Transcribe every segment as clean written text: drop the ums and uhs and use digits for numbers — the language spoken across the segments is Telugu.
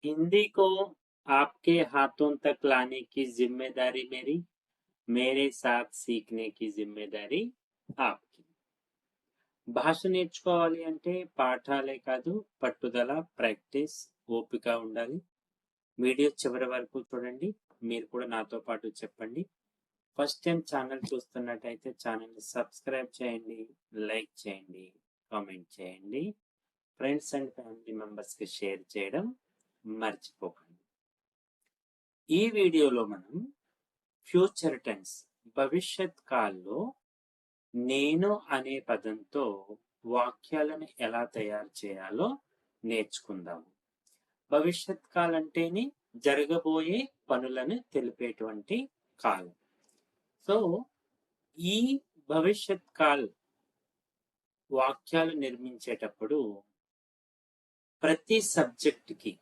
हिंदी को आपके हाथों तक लाने की जिम्मेदारी मेरी, मेरे साथ सीखने की जिम्मेदारी आपकी. భాష నేర్చుకోవాలి అంటే పాఠాలే కాదు, పట్టుదల, ప్రాక్టీస్, ఓపిక ఉండాలి. వీడియో చివరి వరకు చూడండి. మీరు కూడా నాతో పాటు చెప్పండి. ఫస్ట్ టైం ఛానల్ చూస్తున్నట్టయితే ఛానల్ని సబ్స్క్రైబ్ చేయండి, లైక్ చేయండి, కామెంట్ చేయండి. ఫ్రెండ్స్ అండ్ ఫ్యామిలీ మెంబర్స్కి షేర్ చేయడం మర్చిపోకండి. ఈ వీడియోలో మనం ఫ్యూచర్ టెన్స్, భవిష్యత్ కాల్లో నేను అనే పదంతో వాక్యాలను ఎలా తయారు చేయాలో నేర్చుకుందాము. భవిష్యత్ కాలం అంటేనే జరగబోయే పనులను తెలిపేటువంటి కాలం. సో ఈ భవిష్యత్ కాల్ వాక్యాలు నిర్మించేటప్పుడు ప్రతి సబ్జెక్టుకి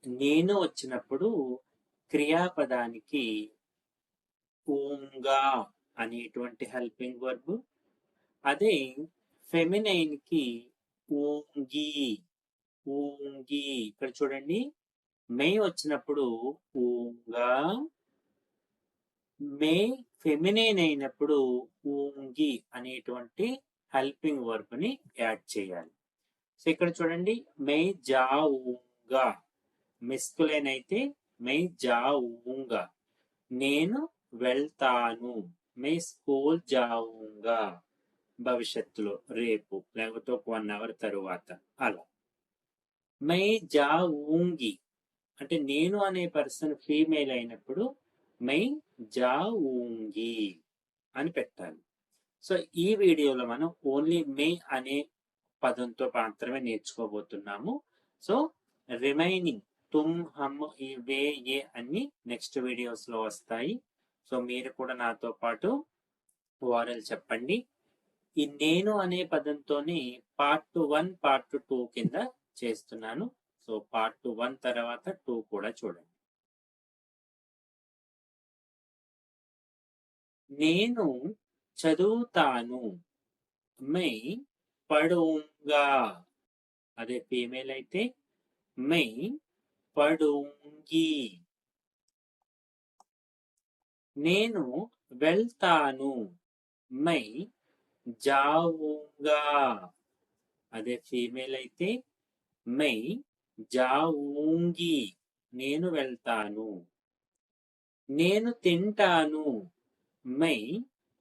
నేను వచ్చినప్పుడు క్రియాపదానికి ఊంగా అనేటువంటి హెల్పింగ్ వర్బ్, అదే ఫెమినైన్ కి ఊంగి, ఊంగి. ఇక్కడ చూడండి, మే వచ్చినప్పుడు ఊంగా, మే ఫెమినైన్ అయినప్పుడు ఊంగి అనేటువంటి హెల్పింగ్ వర్బ్ ని యాడ్ చేయాలి. సో ఇక్కడ చూడండి, మే జాఊంగా, మెస్కులైన్ అయితే మే జాఊంగా, నేను వెళ్తాను, మే స్కూల్ జాऊंगा, భవిష్యత్తులో రేపు లేకపోతే ఒక 1 అవర్ తరువాత. అలా మే జాऊंगी అంటే నేను అనే పర్సన్ ఫీమేల్ అయినప్పుడు మే జాऊंगी అని పెట్టాలి. సో ఈ వీడియోలో మనం ఓన్లీ మే అనే పదంతో మాత్రమే నేర్చుకోబోతున్నాము. సో రిమైనింగ్ తుమ్, హమ్, వే, ఏ అన్ని నెక్స్ట్ వీడియోస్ లో వస్తాయి. సో మీరు కూడా నాతో పాటు ఓరల్ చెప్పండి. ఈ నేను అనే పదంతోనే పార్ట్ 1, పార్ట్ 2 కింద చేస్తున్నాను. సో పార్ట్ 1 తర్వాత 2 కూడా చూడండి. నేను చదువుతాను, మై పడూంగా, అదే ఫీమేల్ అయితే మై పడూంగి. నేను వెళ్తాను, మై జాऊंगा, అదే ఫీమేల్ అయితే మై జాऊंगी, నేను వెళ్తాను. నేను తింటాను, మై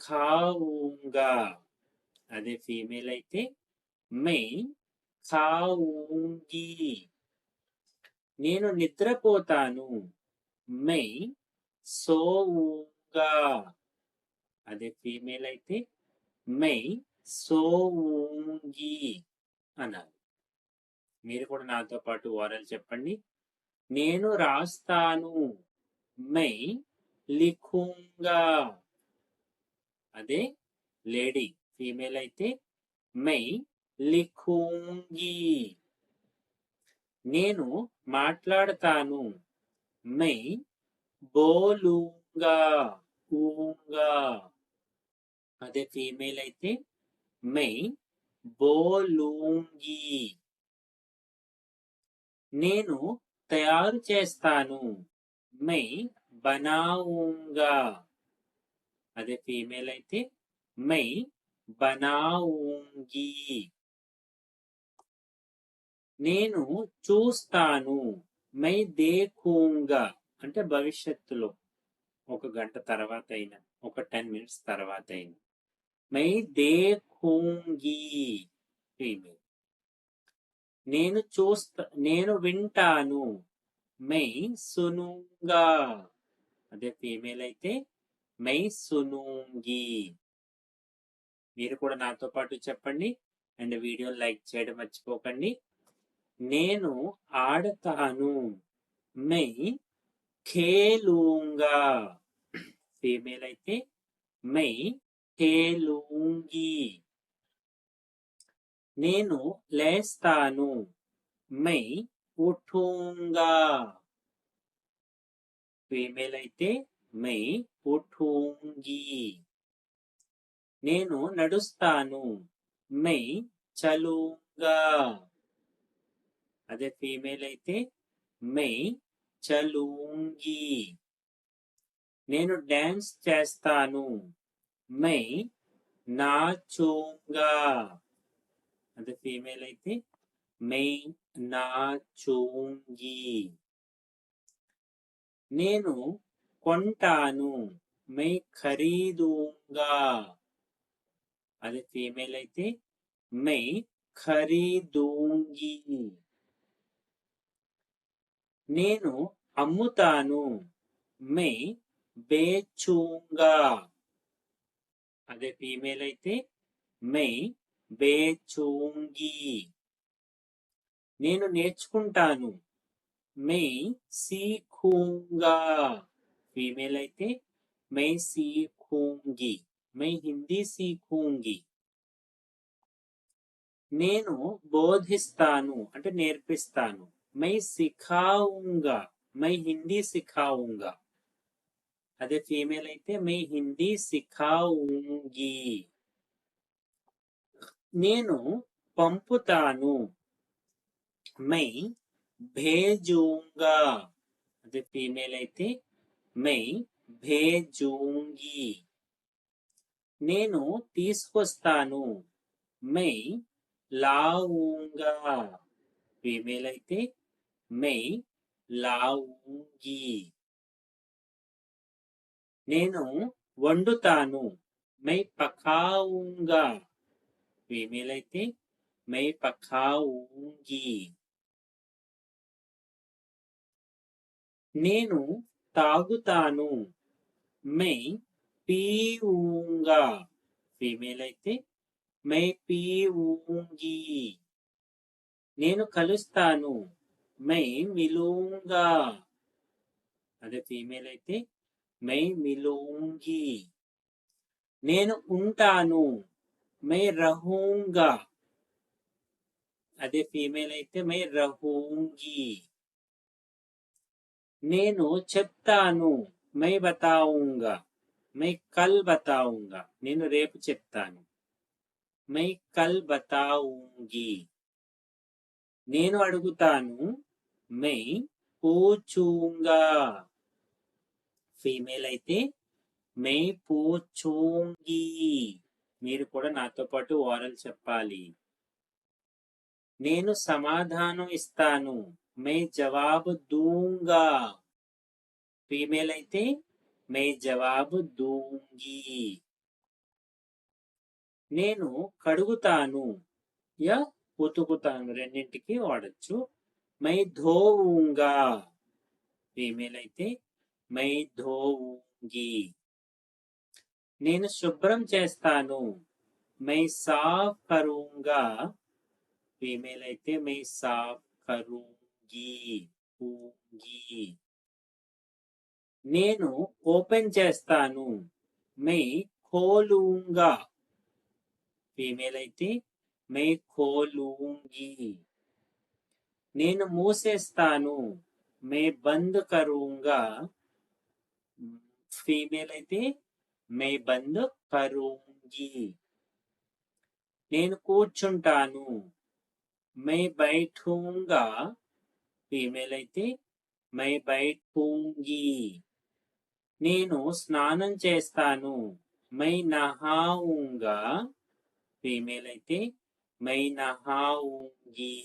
ఖాऊंगा, అదే ఫీమేల్ అయితే మై ఖాऊंगी. నేను నిద్రపోతాను, మై సోऊंगा, అదే ఫీమేల్ అయితే మై సోऊंगी అనాలి. మీరు కూడా నాతో పాటు ఓరల్ చెప్పండి. నేను రాస్తాను, మై లిఖూంగా, అదే లేడీ ఫీమేల్ అయితే మై లిఖూంగి. నేను మాట్లాడతాను, మై బోలూంగా, ఊంగా, అదే ఫీమేల్ అయితే మై బోలూంగి. నేను తయారు చేస్తాను, మై బనాऊंगा, అదే ఫీమేల్ అయితే మై బనాऊंगी. నేను చూస్తాను, మై దేఖూంగా, అంటే భవిష్యత్తులో 1 గంట తర్వాత అయినా, ఒక 10 మినిట్స్ తర్వాత అయినా. మై దేఖూంగి ఫీమేల్. నేను వింటాను, మై సునూంగా, అదే ఫీమేల్ అయితే మై సునూంగి. మీరు కూడా నాతో పాటు చెప్పండి అండ్ వీడియో లైక్ చేయడం మర్చిపోకండి. నేను ఆడతాను, మై ఖేలూంగా, ఫీమేల్ అయితే మై ఖేలూంగి. నేను లేస్తాను, మై ఉఠూంగా, ఫీమేల్ అయితే మై ఉఠూంగి. నేను నడుస్తాను, మై చలూంగా, అదే ఫీమేల్ అయితే मैं चलूंगी. నేను డాన్స్ చేస్తాను. मैं नाचूंगा. అదే ఫీమేల్ అయితే मैं नाचूंगी. నేను కొంటాను. मैं खरीदूंगा. అదే ఫీమేల్ అయితే मैं खरीदूंगी. నేను అమ్ముతాను. मैं बेचूंगा. అదే ఫీమేల్ అయితే मैं बेचूंगी. నేను నేర్చుకుంటాను. मैं सीखूंगा. फीमेल అయితే मैं सीखूंगी. मैं हिंदी सीखूंगी. నేను బోధిస్తాను అంటే నేర్పిస్తాను. मैं सिखाऊंगा. मैं हिंदी सिखाऊंगा. అదే ఫీమేల్ అయితే मैं हिंदी सिखाऊंगी. నేను పంపుతాను. मैं भेजूंगा. అదే ఫీమేల్ అయితే मैं भेजूंगी. నేను తీసుకొస్తాను. मैं लाऊंगा. फीमेल అయితే मैं लाऊंगी. నేను వండుతాను. मैं पकाऊंगा. फीमेल అయితే मैं पकाऊंगी. నేను తాగుతాను. मैं पीऊंगा. फीमेल అయితే मैं पीऊंगी. నేను కలుస్తాను. मैं मिलूंगा. అదే ఫీమేల్ అయితే मैं मिलूंगी. నేను ఉంటాను. मैं रहूंगा. అదే ఫీమేల్ అయితే मैं रहूंगी. నేను చెప్తాను. मैं बताऊंगा. मैं कल बताऊंगा. నేను రేపు చెప్తాను. मैं कल बताऊंगी. నేను అడుగుతాను. मैं पूछूंगा. ఫీమేల్ అయితే मैं पूछूंगी. మీరు కూడా నాతో పాటు ఓరల్ చెప్పాలి. నేను సమాధానం ఇస్తాను. मैं जवाब दूंगा. ఫీమేల్ అయితే मैं जवाब दूंगी. నేను కడుగుతాను యా ఉతుకుతాను రెండింటికి వాడచ్చు. मैं धोऊंगा. ఫీమేల్ అయితే मैं धोऊंगी. నేను శుభ్రం చేస్తాను. मैं साफ करूंगा. फीमेल అయితే मैं साफ करूंगी. నేను ఓపెన్ చేస్తాను. मैं खोलूंगा. फीमेल అయితే मैं खोलूंगी. నేను మూసేస్తాను. मैं बंद करूंगा. फीमेल అయితే मैं बंद करूंगी. నేను కూర్చుంటాను. मैं बैठूंगा. फीमेल అయితే मैं बैठूंगी. నేను స్నానం చేస్తాను. मैं नहाऊंगा. फीमेल అయితే मैं नहाऊंगी.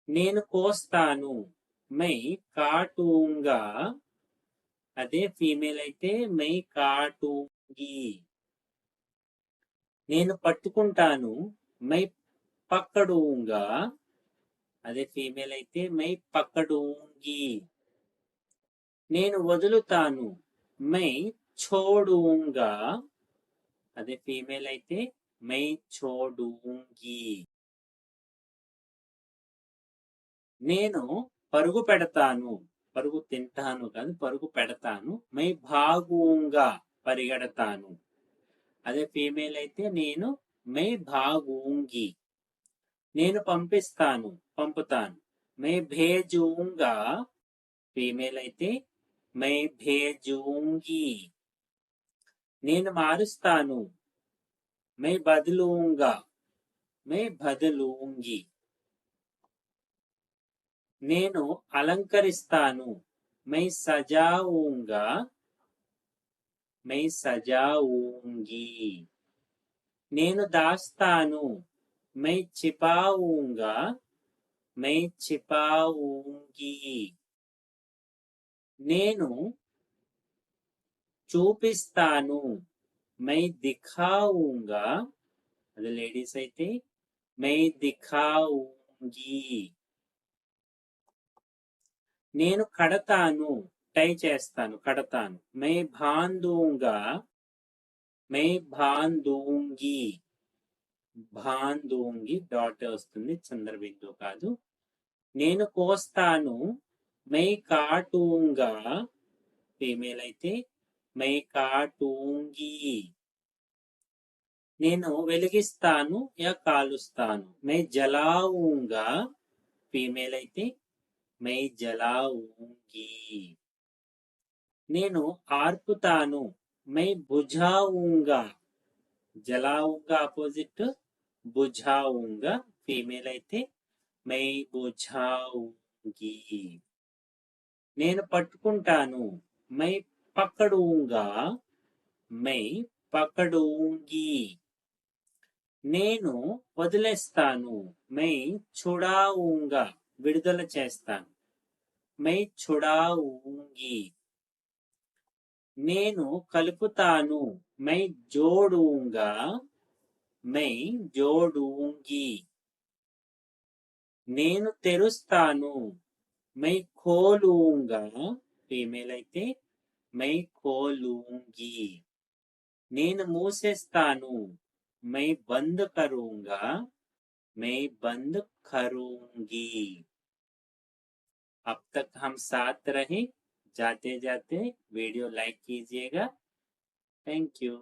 నేను కోస్తాను. मैं काटूंगा. అదే ఫీమేల్ అయితే मैं काटूंगी. నేను పట్టుకుంటాను. मैं पकड़ूंगा. అదే ఫీమేల్ అయితే मैं पकड़ूंगी. నేను వదులుతాను. मैं छोड़ूंगा. అదే ఫీమేల్ అయితే मैं छोड़ूंगी. నేను పరుగు పెడతాను. పరుగు తింటాను కాదు పరుగు పెడతాను. मैं भागूंगा. పరిగెడతాను. అదే ఫీమేల్ అయితే నేను मैं भागूंगी. నేను పంపిస్తాను. పంపుతాను. मैं भेजूंगा. ఫీమేల్ అయితే मैं भेजूंगी. నేను మారుస్తాను. मैं बदलूंगा. मैं बदलूंगी. నేను అలంకరిస్తాను. मैं सजाऊंगा, मैं सजाऊंगी. నేను దాస్తాను. मैं छिपाऊंगा, मैं छिपाऊंगी. నేను చూపిస్తాను. मैं दिखाऊंगा, అది లేడీస్ అయితే मैं दिखाऊंगी. నేను కడతాను. టై చేస్తాను, కడతాను. मैं बांधूंगा, मैं बांधूंगी. బాంధూంగి డాట్ వస్తుంది, చంద్రబిందు కాదు. నేను కోస్తాను. मैं काटूंगा, ఫీమేల్ అయితే मैं काटूंगी. నేను వెలిగిస్తాను యా కాలుస్తాను. मैं जलाऊंगा, ఫీమేల్ అయితే मैं जलाऊंगी. నేను ఆర్పుతాను. मैं बुझाऊंगा, జలాऊंगा ఆపోజిట్ बुझाऊंगा, ఫీమేల్ అయితే मैं बुझाऊंगी. నేను పట్టుకుంటాను. मैं पकड़ूंगा, मैं पकड़ूंगी. నేను వదిలేస్తాను. मैं छुड़ाऊंगा, విడుదల చేస్తాను. मैं छुड़ाऊंगी. నేను కలుపుతాను. मैं जोड़ूंगा, मैं जोड़ूंगी. నేను తెరుస్తాను. मैं खोलूंगा, ఫీమేల్ అయితే मैं खोलूंगी. నేను మూసేస్తాను. मैं बंद करूंगा, मैं बंद करूंगी. अब तक हम साथ रहे. जाते जाते वीडियो लाइक कीजिएगा. Thank you.